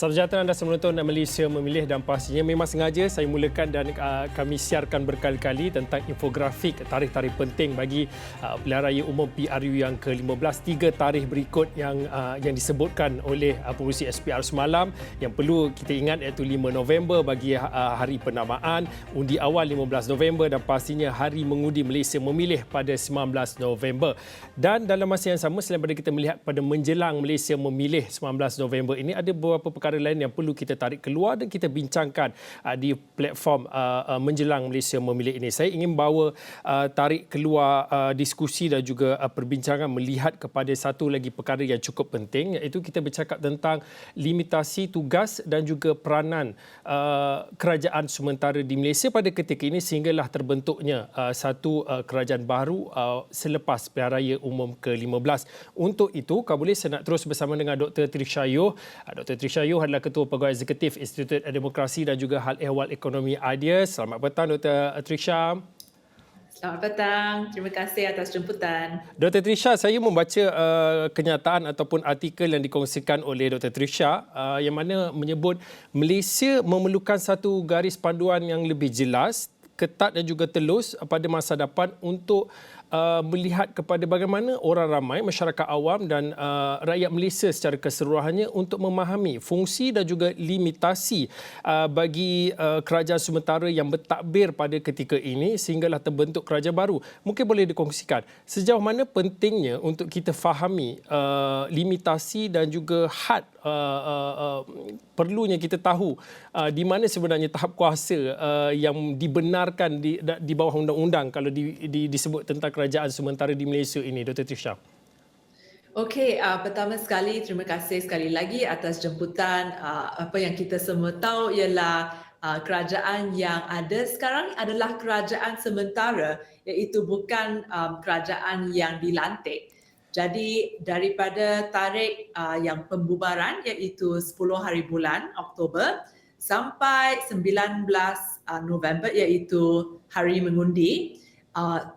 Salam sejahtera anda semua menonton Malaysia Memilih, dan pastinya memang sengaja saya mulakan dan kami siarkan berkali-kali tentang infografik tarikh-tarikh penting bagi Pilihan Raya Umum PRU yang ke-15. 3 tarikh berikut yang disebutkan oleh pengurusi SPR semalam yang perlu kita ingat, iaitu 5 November bagi hari penamaan, undi awal 15 November dan pastinya hari mengundi Malaysia Memilih pada 19 November. Dan dalam masa yang sama, selain pada kita melihat pada menjelang Malaysia Memilih 19 November ini, ada beberapa perkara lain yang perlu kita tarik keluar dan kita bincangkan di platform menjelang Malaysia Memilih ini. Saya ingin bawa tarik keluar diskusi dan juga perbincangan melihat kepada satu lagi perkara yang cukup penting, iaitu kita bercakap tentang limitasi tugas dan juga peranan kerajaan sementara di Malaysia pada ketika ini sehinggalah terbentuknya satu kerajaan baru selepas Pilihan Raya Umum ke-15. Untuk itu, kalau boleh saya nak terus bersama dengan Dr. Trisha Yoh. Dr. Trisha Yoh adalah Ketua Pegawai Eksekutif Institut Demokrasi dan juga Hal Ehwal Ekonomi Ideas. Selamat petang, Dr. Trisha. Selamat petang. Terima kasih atas jemputan. Dr. Trisha, saya membaca kenyataan ataupun artikel yang dikongsikan oleh Dr. Trisha yang mana menyebut Malaysia memerlukan satu garis panduan yang lebih jelas, ketat dan juga telus pada masa depan untuk melihat kepada bagaimana orang ramai, masyarakat awam dan rakyat Malaysia secara keseluruhannya untuk memahami fungsi dan juga limitasi bagi kerajaan sementara yang bertakbir pada ketika ini sehinggalah terbentuk kerajaan baru. Mungkin boleh dikongsikan sejauh mana pentingnya untuk kita fahami limitasi dan juga had perlunya kita tahu di mana sebenarnya tahap kuasa yang dibenarkan di bawah undang-undang kalau disebut tentang kerajaan sementara di Malaysia ini, Dr. Trisha. Okey, pertama sekali terima kasih sekali lagi atas jemputan. Apa yang kita semua tahu ialah kerajaan yang ada sekarang adalah kerajaan sementara, iaitu bukan kerajaan yang dilantik. Jadi daripada tarikh yang pembubaran iaitu 10 hari bulan Oktober sampai 19 November iaitu hari mengundi,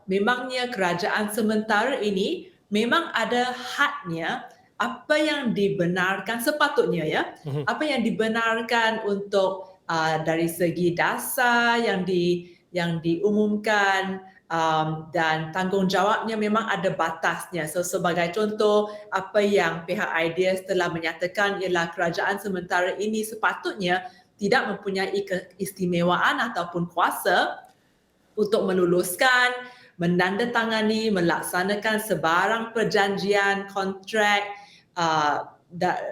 memangnya kerajaan sementara ini memang ada hadnya apa yang dibenarkan sepatutnya apa yang dibenarkan untuk dari segi dasar yang diumumkan, dan tanggungjawabnya memang ada batasnya. So sebagai contoh, apa yang pihak Ideas telah menyatakan ialah kerajaan sementara ini sepatutnya tidak mempunyai keistimewaan ataupun kuasa untuk meluluskan, menandatangani, melaksanakan sebarang perjanjian, kontrak,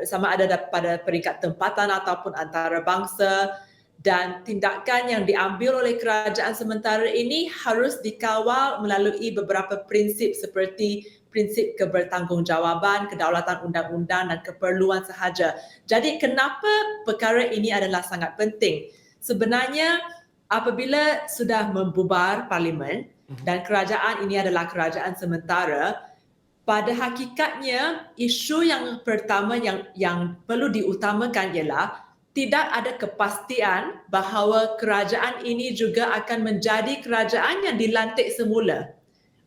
sama ada pada peringkat tempatan ataupun antarabangsa, dan tindakan yang diambil oleh kerajaan sementara ini harus dikawal melalui beberapa prinsip seperti prinsip kebertanggungjawabban, kedaulatan undang-undang dan keperluan sahaja. Jadi kenapa perkara ini adalah sangat penting? Sebenarnya apabila sudah membubar parlimen dan kerajaan ini adalah kerajaan sementara, pada hakikatnya isu yang pertama yang perlu diutamakan ialah tidak ada kepastian bahawa kerajaan ini juga akan menjadi kerajaan yang dilantik semula,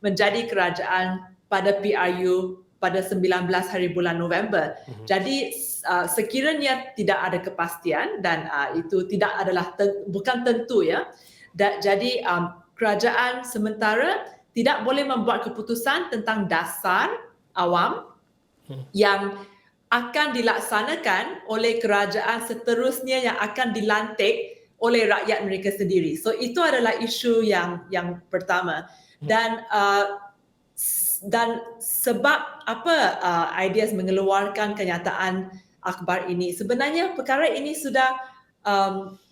menjadi kerajaan pada PRU pada 19 hari bulan November. Jadi sekiranya tidak ada kepastian dan itu tidak adalah bukan tentu jadi kerajaan sementara tidak boleh membuat keputusan tentang dasar awam yang akan dilaksanakan oleh kerajaan seterusnya yang akan dilantik oleh rakyat mereka sendiri. So itu adalah isu yang pertama. Dan sebab apa Ideas mengeluarkan kenyataan akhbar ini, sebenarnya perkara ini sudah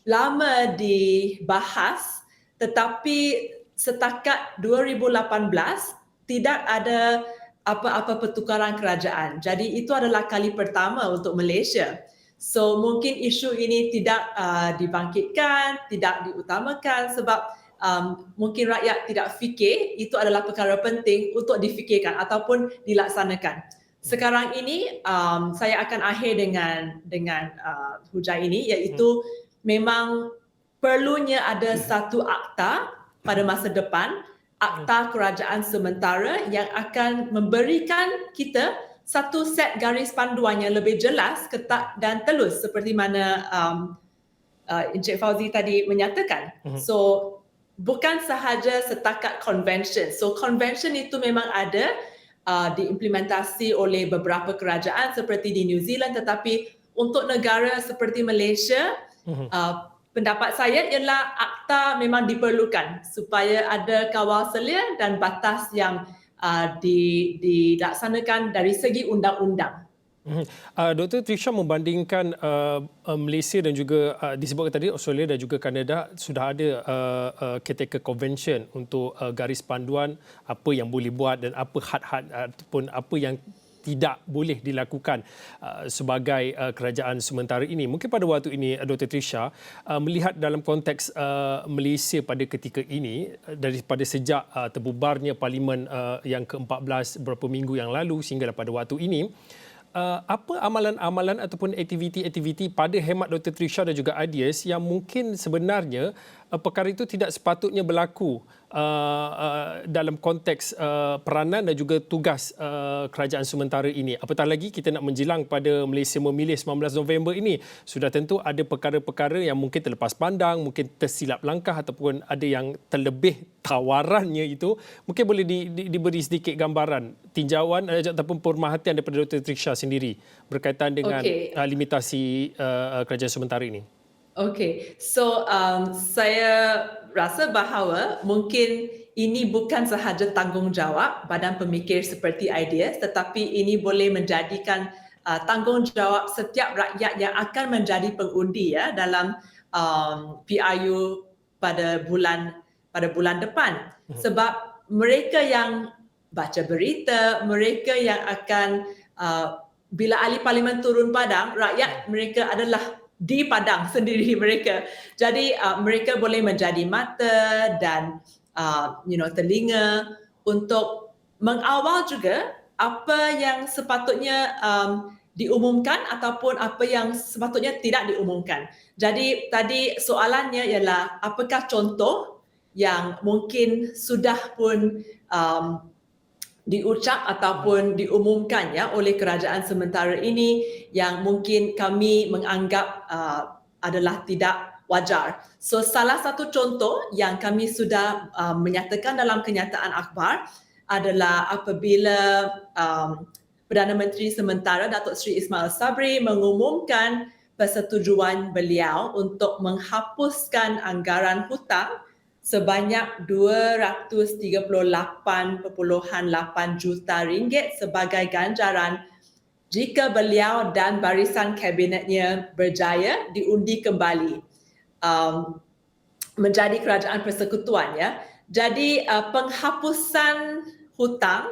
lama dibahas, tetapi setakat 2018 tidak ada apa-apa pertukaran kerajaan. Jadi itu adalah kali pertama untuk Malaysia. So mungkin isu ini tidak dibangkitkan, tidak diutamakan sebab mungkin rakyat tidak fikir itu adalah perkara penting untuk difikirkan ataupun dilaksanakan. Sekarang ini saya akan akhir dengan hujah ini, iaitu memang perlunya ada satu akta pada masa depan, akta kerajaan sementara yang akan memberikan kita satu set garis panduan yang lebih jelas, ketat dan telus seperti mana Encik Fauzi tadi menyatakan. So bukan sahaja setakat convention. So convention itu memang ada diimplementasi oleh beberapa kerajaan seperti di New Zealand, tetapi untuk negara seperti Malaysia, pendapat saya ialah akta memang diperlukan supaya ada kawal selia dan batas yang dilaksanakan dari segi undang-undang. Dr. Trisha membandingkan Malaysia dan juga disebutkan tadi Australia dan juga Kanada sudah ada caretaker convention untuk garis panduan apa yang boleh buat dan apa had-had ataupun apa yang tidak boleh dilakukan sebagai kerajaan sementara ini. Mungkin pada waktu ini, Dr. Trisha, melihat dalam konteks Malaysia pada ketika ini, daripada sejak terbubarnya Parlimen yang ke-14 beberapa minggu yang lalu sehingga pada waktu ini, apa amalan-amalan ataupun aktiviti-aktiviti pada hemat Dr. Trisha dan juga Adies yang mungkin sebenarnya perkara itu tidak sepatutnya berlaku dalam konteks peranan dan juga tugas kerajaan sementara ini. Apatah lagi kita nak menjelang pada Malaysia memilih 19 November ini, sudah tentu ada perkara-perkara yang mungkin terlepas pandang, mungkin tersilap langkah ataupun ada yang terlebih tawarannya itu. Mungkin boleh diberi sedikit gambaran tinjauan ataupun pemerhatian daripada Dr. Trisha sendiri berkaitan dengan limitasi kerajaan sementara ini. Okey, so saya rasa bahawa mungkin ini bukan sahaja tanggungjawab badan pemikir seperti Ideas, tetapi ini boleh menjadikan tanggungjawab setiap rakyat yang akan menjadi pengundi ya dalam PRU pada bulan depan. Sebab mereka yang baca berita, mereka yang akan bila ahli parlimen turun padang, rakyat mereka adalah di padang sendiri mereka. Jadi mereka boleh menjadi mata dan telinga untuk mengawal juga apa yang sepatutnya diumumkan ataupun apa yang sepatutnya tidak diumumkan. Jadi tadi soalannya ialah apakah contoh yang mungkin sudah pun diucap ataupun diumumkan ya oleh kerajaan sementara ini yang mungkin kami menganggap adalah tidak wajar. So salah satu contoh yang kami sudah menyatakan dalam kenyataan akhbar adalah apabila Perdana Menteri sementara Datuk Seri Ismail Sabri mengumumkan persetujuan beliau untuk menghapuskan anggaran hutang sebanyak 238.8 juta ringgit sebagai ganjaran jika beliau dan barisan kabinetnya berjaya diundi kembali menjadi kerajaan persekutuan ya. Jadi penghapusan hutang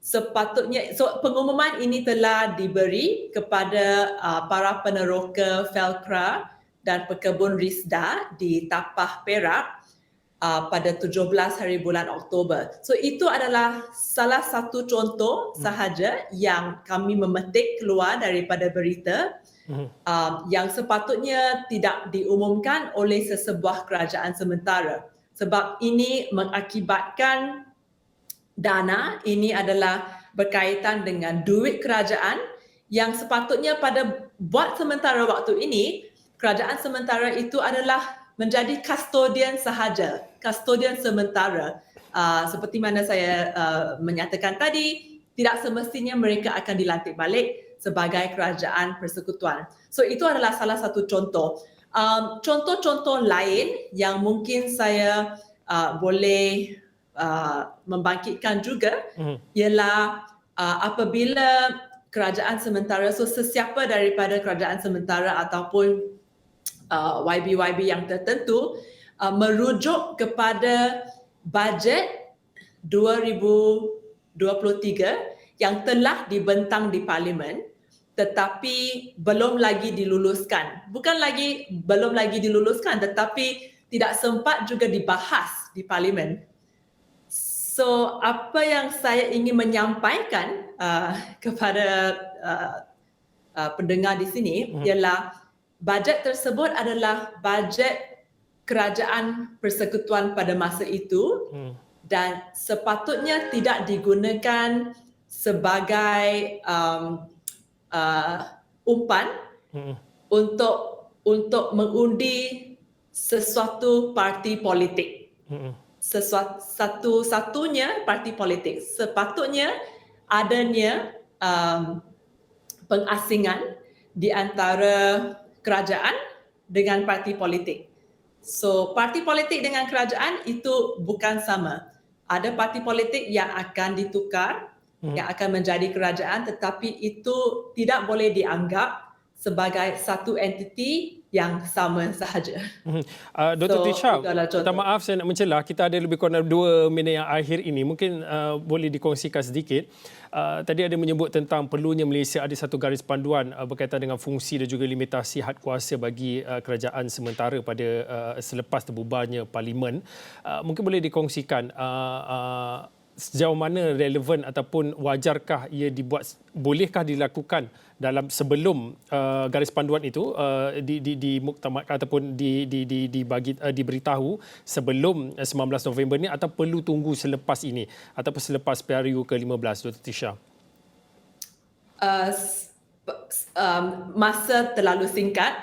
sepatutnya pengumuman ini telah diberi kepada para peneroka Felcra dan pekebun Risda di Tapah Perak pada 17 hari bulan Oktober. So itu adalah salah satu contoh sahaja yang kami memetik keluar daripada berita yang sepatutnya tidak diumumkan oleh sesebuah kerajaan sementara. Sebab ini mengakibatkan dana, ini adalah berkaitan dengan duit kerajaan yang sepatutnya buat sementara waktu ini, kerajaan sementara itu adalah menjadi custodian sahaja, custodian sementara. Seperti mana saya menyatakan tadi, tidak semestinya mereka akan dilantik balik sebagai kerajaan persekutuan. So itu adalah salah satu contoh. Contoh-contoh lain yang mungkin saya boleh membangkitkan juga ialah apabila kerajaan sementara, so sesiapa daripada kerajaan sementara ataupun YB-YB yang tertentu merujuk kepada bajet 2023 yang telah dibentang di Parlimen tetapi belum lagi diluluskan. Belum lagi diluluskan tetapi tidak sempat juga dibahas di Parlimen. So apa yang saya ingin menyampaikan kepada pendengar di sini ialah bajet tersebut adalah bajet kerajaan persekutuan pada masa itu dan sepatutnya tidak digunakan sebagai umpan untuk mengundi sesuatu parti politik. Satu-satunya parti politik. Sepatutnya adanya pengasingan di antara kerajaan dengan parti politik. So, parti politik dengan kerajaan itu bukan sama. Ada parti politik yang akan ditukar, yang akan menjadi kerajaan, tetapi itu tidak boleh dianggap sebagai satu entiti yang sama sahaja. Dr. Trisha, itulah contoh. minta maaf saya nak mencelah. Kita ada lebih kurang 2 minit yang akhir ini. Mungkin boleh dikongsikan sedikit. Tadi ada menyebut tentang perlunya Malaysia ada satu garis panduan berkaitan dengan fungsi dan juga limitasi had kuasa bagi kerajaan sementara pada selepas terbubarnya parlimen. Mungkin boleh dikongsikan sejauh mana relevan ataupun wajarkah ia dibuat, bolehkah dilakukan dalam sebelum garis panduan itu dimuktamadkan ataupun diberitahu sebelum 19 November ni, atau perlu tunggu selepas ini ataupun selepas PRU ke-15, Dr. Trisha? Masa terlalu singkat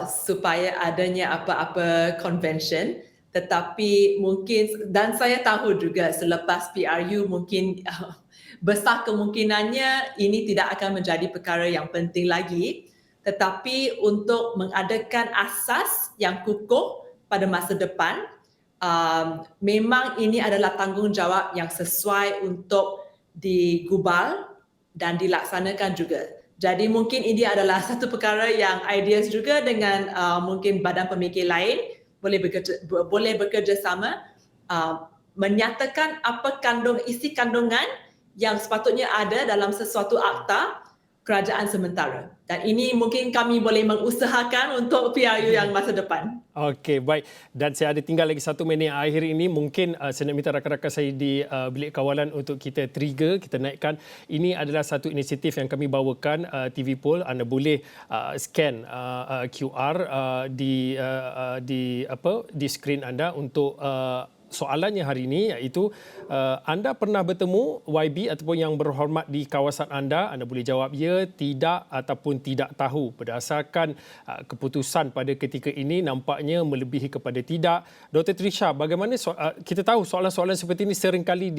supaya adanya apa-apa convention. Tetapi mungkin, dan saya tahu juga selepas PRU mungkin besar kemungkinannya ini tidak akan menjadi perkara yang penting lagi. Tetapi untuk mengadakan asas yang kukuh pada masa depan, memang ini adalah tanggungjawab yang sesuai untuk digubal dan dilaksanakan juga. Jadi mungkin ini adalah satu perkara yang ideas juga dengan mungkin badan pemikir lain boleh bekerja sama menyatakan apa isi kandungan yang sepatutnya ada dalam sesuatu akta kerajaan sementara. Dan ini mungkin kami boleh mengusahakan untuk PRU yang masa depan. Okey, baik. Dan saya ada tinggal lagi 1 minit yang akhir ini. Mungkin saya nak minta rakan-rakan saya di bilik kawalan untuk kita trigger, kita naikkan. Ini adalah satu inisiatif yang kami bawakan, TV Poll. Anda boleh scan QR di skrin anda untuk soalannya hari ini, iaitu anda pernah bertemu YB ataupun yang berhormat di kawasan anda? Anda boleh jawab ya, tidak ataupun tidak tahu. Berdasarkan keputusan pada ketika ini nampaknya melebihi kepada tidak. Dr. Trisha, bagaimana kita tahu soalan-soalan seperti ini seringkali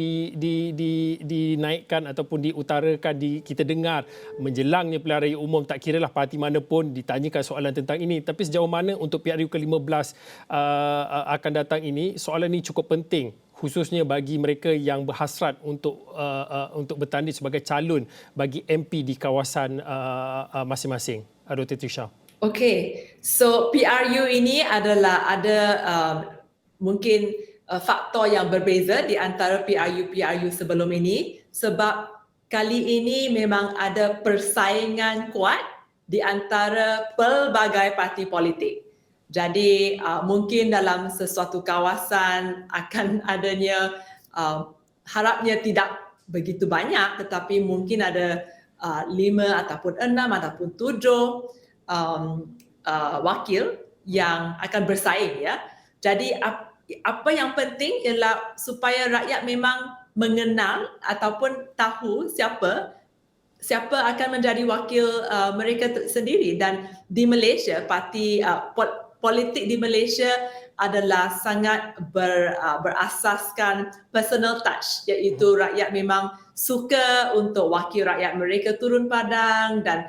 dinaikkan ataupun diutarakan, kita dengar menjelangnya pilihan raya umum, tak kiralah parti mana pun ditanyakan soalan tentang ini. Tapi sejauh mana untuk PRU ke-15 akan datang ini, soalan ini cukup penting, khususnya bagi mereka yang berhasrat untuk bertanding sebagai calon bagi MP di kawasan masing-masing. Dr. Trisha. Okey, so PRU ini adalah ada mungkin faktor yang berbeza di antara PRU sebelum ini, sebab kali ini memang ada persaingan kuat di antara pelbagai parti politik. Jadi mungkin dalam sesuatu kawasan akan adanya, harapnya tidak begitu banyak, tetapi mungkin ada 5 ataupun 6 ataupun 7 wakil yang akan bersaing, ya. Jadi apa yang penting ialah supaya rakyat memang mengenal ataupun tahu siapa akan menjadi wakil mereka sendiri. Dan di Malaysia, parti politik di Malaysia adalah sangat berasaskan personal touch, iaitu rakyat memang suka untuk wakil rakyat mereka turun padang dan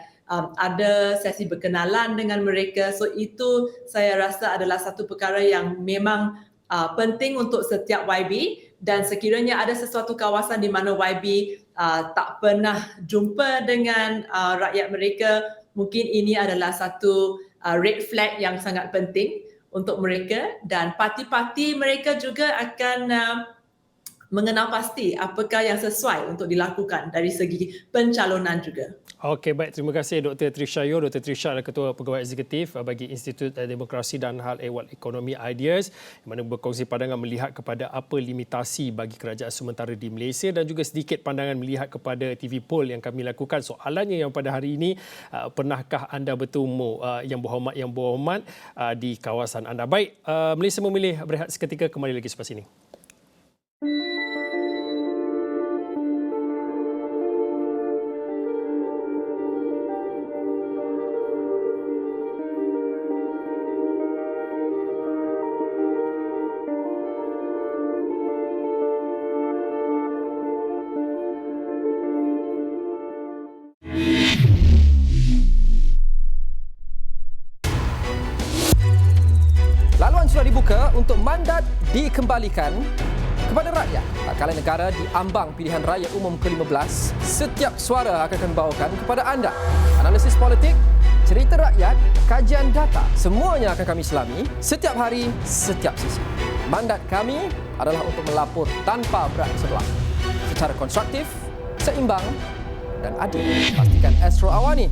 ada sesi berkenalan dengan mereka. So itu saya rasa adalah satu perkara yang memang penting untuk setiap YB, dan sekiranya ada sesuatu kawasan di mana YB tak pernah jumpa dengan rakyat mereka, mungkin ini adalah satu red flag yang sangat penting untuk mereka, dan parti-parti mereka juga akan mengenal pasti apakah yang sesuai untuk dilakukan dari segi pencalonan juga. Okey, baik. Terima kasih Dr. Trisha Yeoh. Dr. Trisha adalah Ketua Pegawai Eksekutif bagi Institut Demokrasi dan Hal Ehwal Ekonomi Ideas, yang mana berkongsi pandangan melihat kepada apa limitasi bagi kerajaan sementara di Malaysia, dan juga sedikit pandangan melihat kepada TV Poll yang kami lakukan. Soalannya yang pada hari ini, pernahkah anda bertemu yang berhormat di kawasan anda? Baik, Malaysia Memilih berehat seketika, kembali lagi selepas ini. terbuka untuk mandat dikembalikan kepada rakyat. Tak kala negara diambang pilihan raya umum ke-15, setiap suara akan kami bawakan kepada anda. Analisis politik, cerita rakyat, kajian data, semuanya akan kami selami setiap hari, setiap sesi. Mandat kami adalah untuk melapor tanpa berat sebelah, secara konstruktif, seimbang dan adil. Pastikan Astro Awani,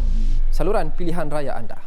saluran pilihan raya anda.